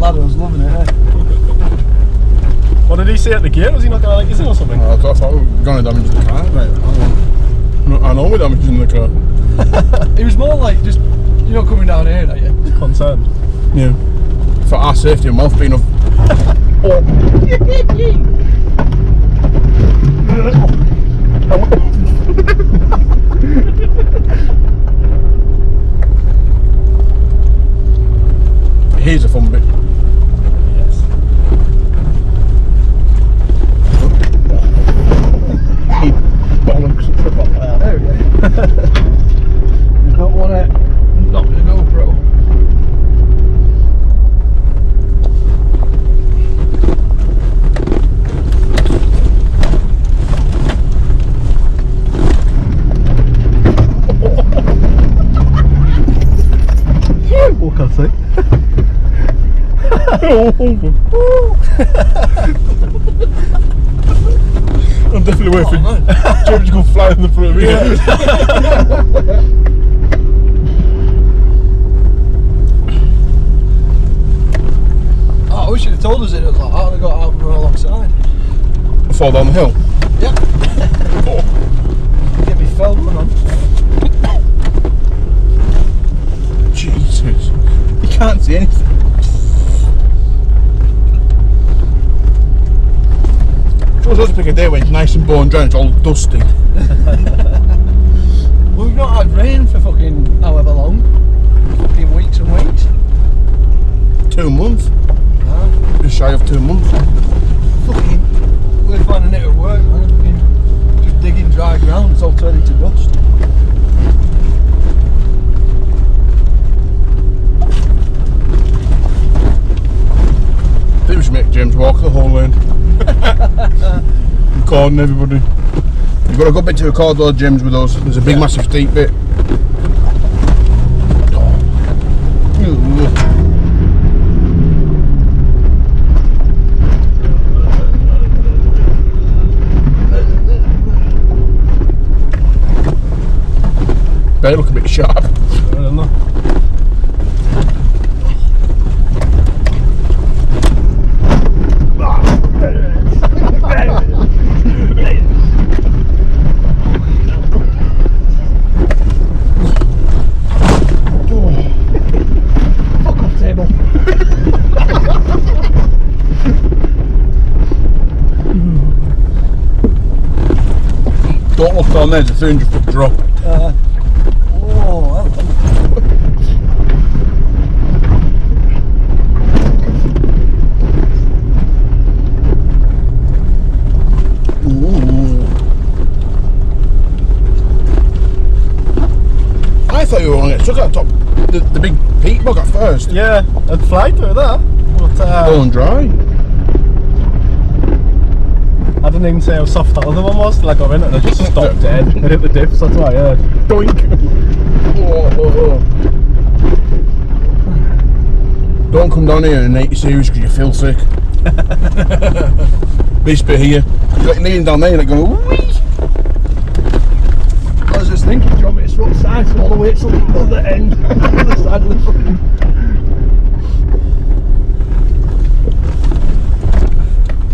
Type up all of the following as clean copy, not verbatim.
lad was loving it, eh? What did he say at the gate? Was he not going to let us in or something? I thought we were going to damage the car, mate. I know we're damaging the car. It was more like just, you're not coming down here, are you? Concerned. Yeah. For our safety and mouth being off. Here's a fun bit. Yes. Bollocks. There we go. You don't want to knock the GoPro. What can I say? I'm definitely waiting for Jim to go fly in the front of me. Oh, I wish you'd have told us it was like that. I got out and run alongside. Fall down the hill. Yeah. Get me filming on. Jesus. You can't see anything. It was supposed to pick a day when it's nice and bone dry and it's all dusty. Well, we've not had rain for fucking however long. Fucking weeks and weeks. 2 months. Nah. Just shy of 2 months. Fucking, we're finding it at work, man. Fucking just digging dry ground, it's all turned into dust. I think we should make James walk the whole lane. Recording everybody. You've got a good bit to record though, James, with us. There's a big massive steep bit. They look a bit sharp. I don't know. Fuck off table. Don't look down there, it's a 300-foot drop. Oh, hello. I thought you were on it. Took out top the big peat bug at first. Yeah, I'd fly through there. But Bone dry. I didn't even say how soft that other one was till I got in it and I just stopped dead. I hit the diffs, that's why I heard. Doink! Don't come down here in 80 series because you feel sick. This bit here, you're like leaning down there and like going wee. I was just thinking, do you want me to swap sides all the way to the other end? The other side of the fucking...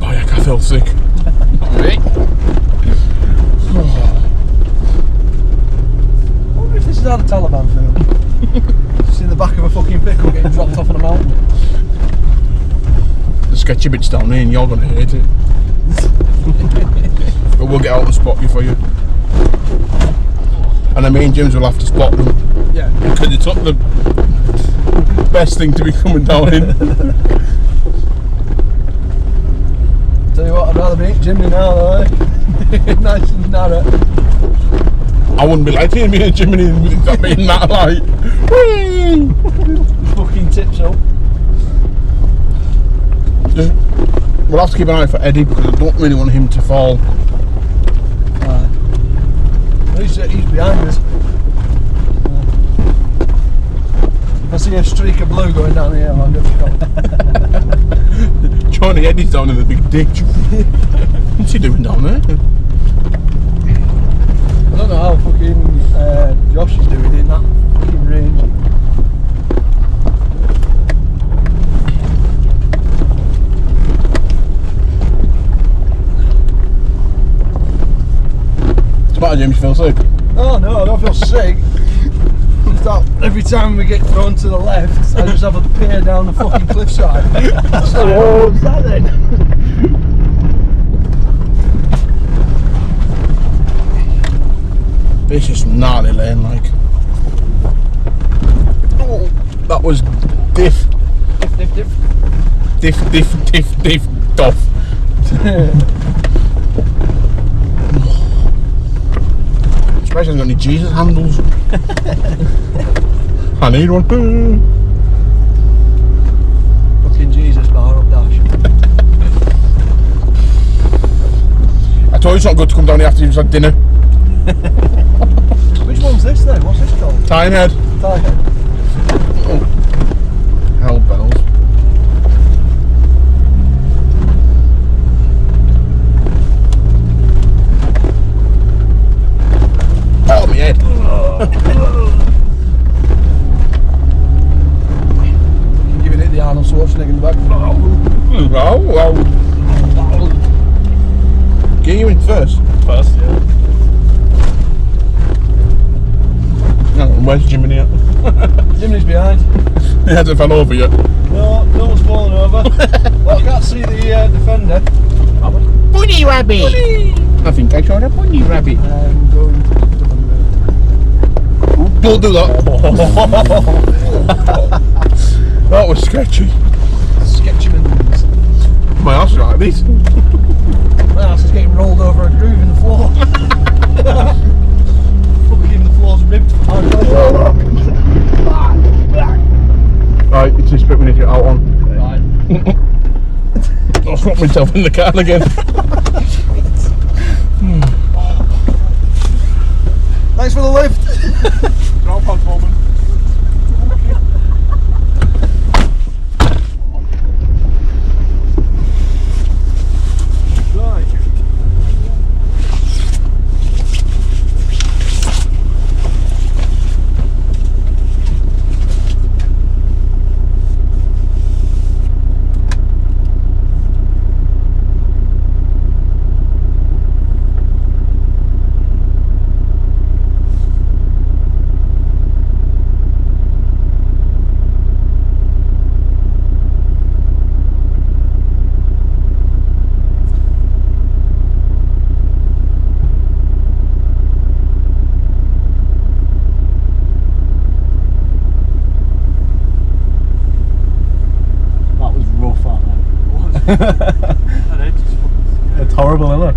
Oh yeah, I feel sick. Right. I wonder if this is how the Taliban feel. Just in the back of a fucking pickle getting dropped off on a mountain. The sketchy bits down here and you're going to hate it. But we'll get out and spot you for you. And I mean, James will have to spot them. Yeah. Because it's not the best thing to be coming down in. Tell you what, I'd rather be Jimmy now though, eh? Nice and narrow. I wouldn't be liking to be a Jiminy with that being that light. Whee! Fucking tips up. We'll have to keep an eye for Eddie because I don't really want him to fall. He's behind us. If I see a streak of blue going down here, I'll get shot. Johnny Eddie's down in the big ditch. What's he doing down there? I don't know how fucking Josh is doing in that fucking range. matter, James? You feel sick? Oh no, I don't feel sick. It's that every time we get thrown to the left, I just have a peer down the fucking cliffside. So, Oh, what's that then? This is gnarly lane, like. Oh, that was diff. Diff, doff. Especially got any Jesus handles. I need one. Fucking Jesus bar up dash. I told you it's not good to come down here after you've had dinner. Which one's this then? What's this called? Tynehead. Tynehead. Oh. Hell bells. Oh, my head. Giving it the Arnold Schwarzenegger in the back. Oh. Get you in first. First, yeah. No, where's Jiminy at? Jiminy's behind. He hasn't fell over yet. No, no one's fallen over. Well, I can't see the defender. Bunny rabbit! I think I saw a bunny rabbit. I'm going to Don't do that. That was sketchy. Sketchman's. My ass is like this. My ass is getting rolled over a groove in the floor. Fucking the floor's ripped from my Right, it's this bit we need to get out on. Right. I'll swap myself in the car again. Thanks for the lift. No problem. Right. That was rough, that man. It's horrible, isn't it?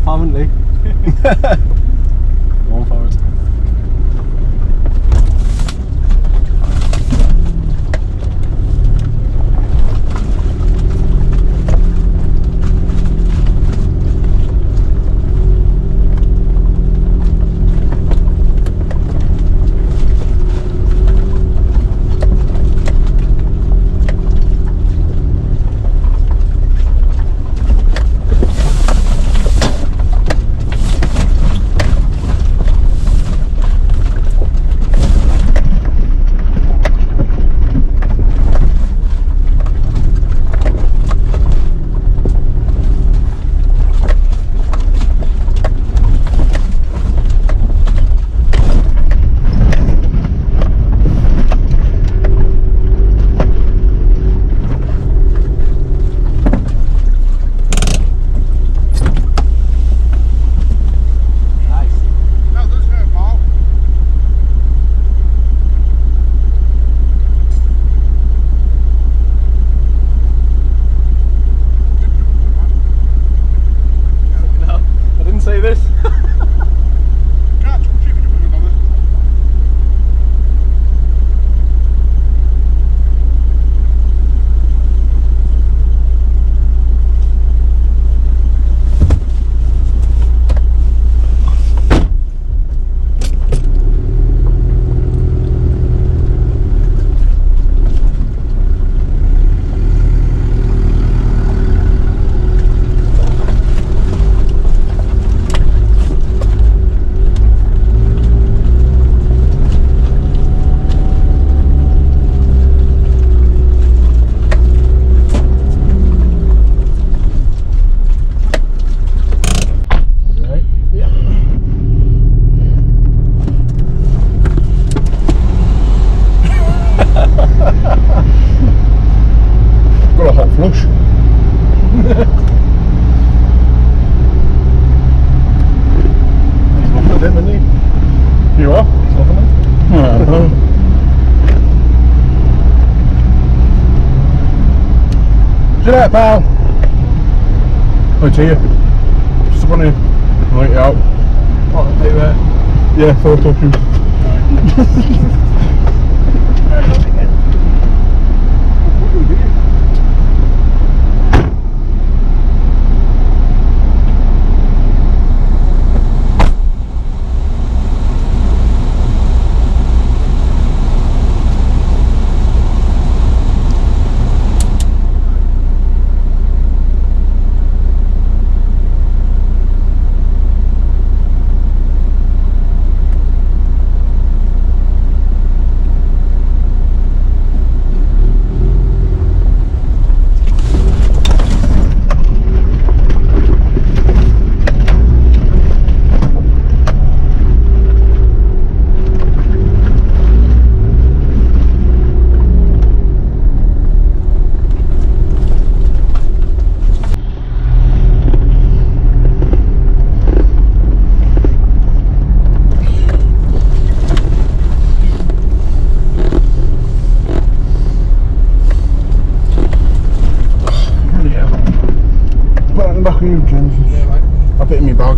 Apparently. Going for it. that, pal. Oh, to you. Just on here. I'll let you out. What, do Yeah, photo shoot. I'll put it in my bag.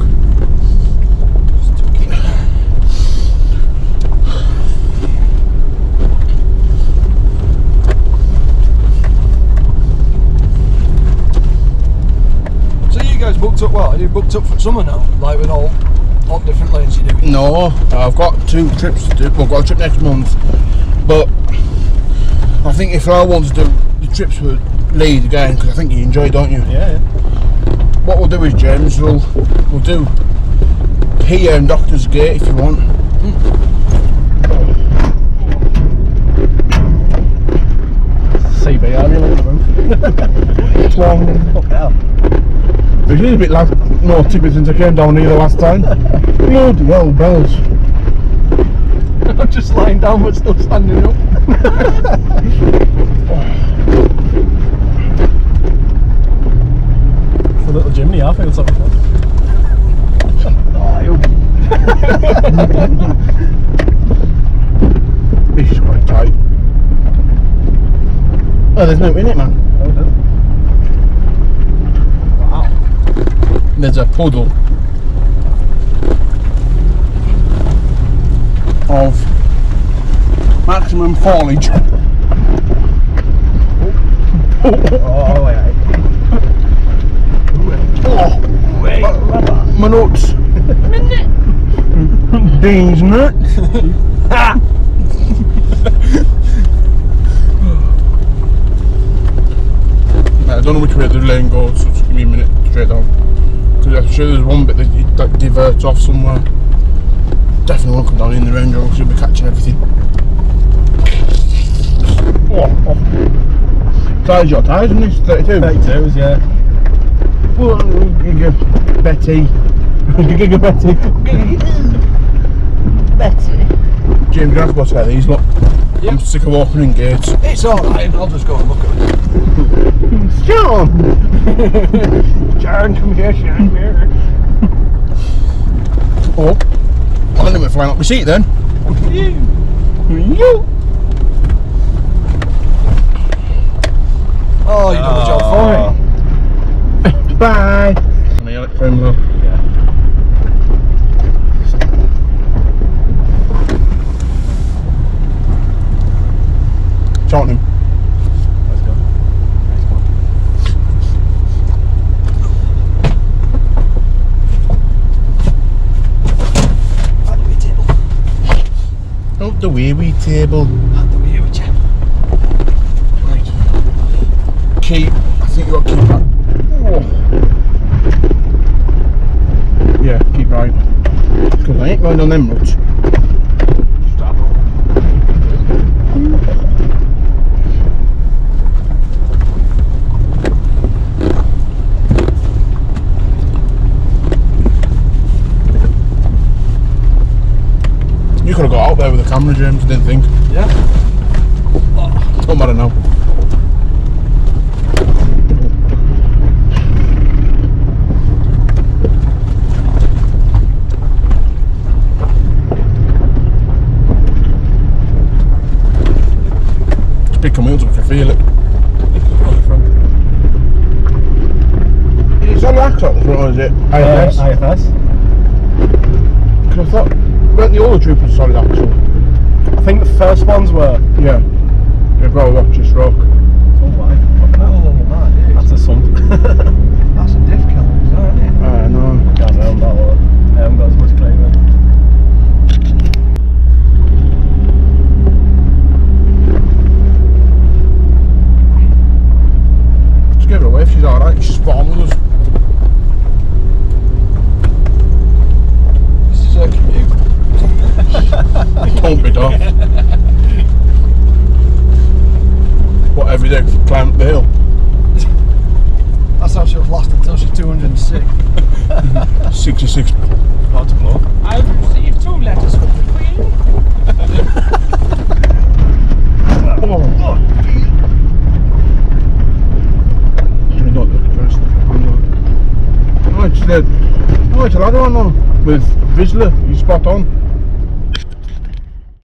So you guys booked up well? Are you booked up for summer now? Like with all different lanes you do? No, I've got 2 trips to do. Well, I've got a trip next month, but I think if I want to do the trips with Leeds again, because I think you enjoy, don't you? Yeah. What we'll do is, James, we'll do here and Doctor's Gate if you want. CB, are you looking at them? It's long. Fuck hell. There's a little bit more tipping since I came down here the last time. Bloody hell, bells. I'm just lying down but still standing up. It's a little chimney, I feel something fun. This is quite tight. Oh, there's no in it, man. Wow. There's a puddle of maximum foliage. Oh, wait. Oh, my nuts. Dean's nuts. I don't know which way the lane goes, so just give me a minute straight down. Because I'm sure there's one bit that diverts off somewhere. Definitely won't come down in the Range Rover because you'll be catching everything. Size your tyres on this? 32? 32s, yeah. Well, Giga Betty. Giga Betty. Betty. James, you're going to have to go check these, look. Yep. I'm sick of opening gates. It's alright, I'll just go and look at it. John! Sharon, come here, Sharon, come here. Oh, I don't think we're flying up the seat then. You! Oh, you done the job for me. Bye! Can I yell it for him though? Yeah. Shout him. Let's go. At the wee table. Out the way, wee table. At the wee table. Right. Keep. I think you've got to keep that. Oh. Yeah, keep right. Because I ain't going on them roads. Stop. You could have got out there with the camera, James, I didn't think. Yeah. Don't matter now. It's big wheels, I can feel it. solid axle at the front, or is it IFS? IFS. Because I thought, weren't the other troopers solid axle? I think the first ones were. Yeah. You've got to watch this rock. Oh, why? Oh my days. That's a sump. That's a diff killer, isn't it? I know. Can't remember that one. I haven't got as much claim in. Just give her away if she's alright. She's spot on with us. This is her commute. Don't be daft. What, every day climb up the hill? That's how she'll last until she's 206. 66. Not to blow. I've received 2 letters from the Queen. Oh, not looking first. Oh, it's a ladder one though. With Vizsla, he's spot on.